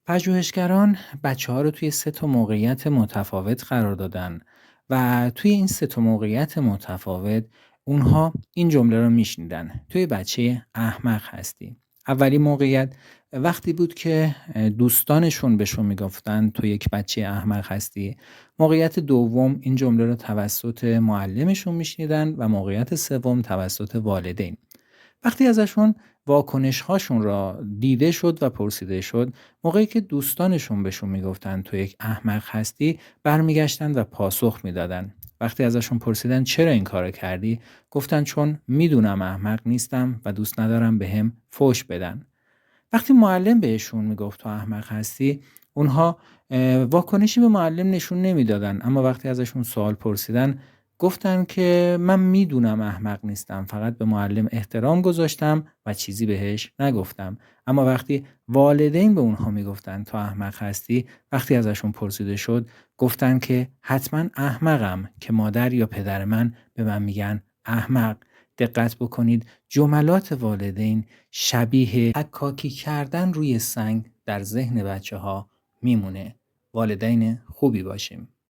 پژوهشگران بچه‌ها رو توی 3 تا موقعیت متفاوت قرار دادن و توی این 3 تا موقعیت متفاوت اونها این جمله رو میشنیدن: توی بچه احمق هستی. اولین موقعیت وقتی بود که دوستانشون بهشون میگفتن تو یک بچه احمق هستی. موقعیت دوم این جمله رو توسط معلمشون میشنیدن و موقعیت سوم توسط والدین. وقتی ازشون واکنش‌هاشون را دیده شد و پرسیده شد، موقعی که دوستانشون بهشون میگفتن تو یک احمق هستی، برمیگشتن و پاسخ میدادن. وقتی ازشون پرسیدن چرا این کارو کردی، گفتن چون میدونم احمق نیستم و دوست ندارم بهم فحش بدن. وقتی معلم بهشون میگفت تو احمق هستی، اونها واکنشی به معلم نشون نمیدادن، اما وقتی ازشون سوال پرسیدن گفتن که من میدونم احمق نیستم، فقط به معلم احترام گذاشتم و چیزی بهش نگفتم. اما وقتی والدین به اونها میگفتن تو احمق هستی، وقتی ازشون پرسیده شد گفتن که حتما احمقم که مادر یا پدر من به من میگن احمق. دقت بکنید، جملات والدین شبیه حکاکی کردن روی سنگ در ذهن بچه‌ها میمونه. والدین خوبی باشیم.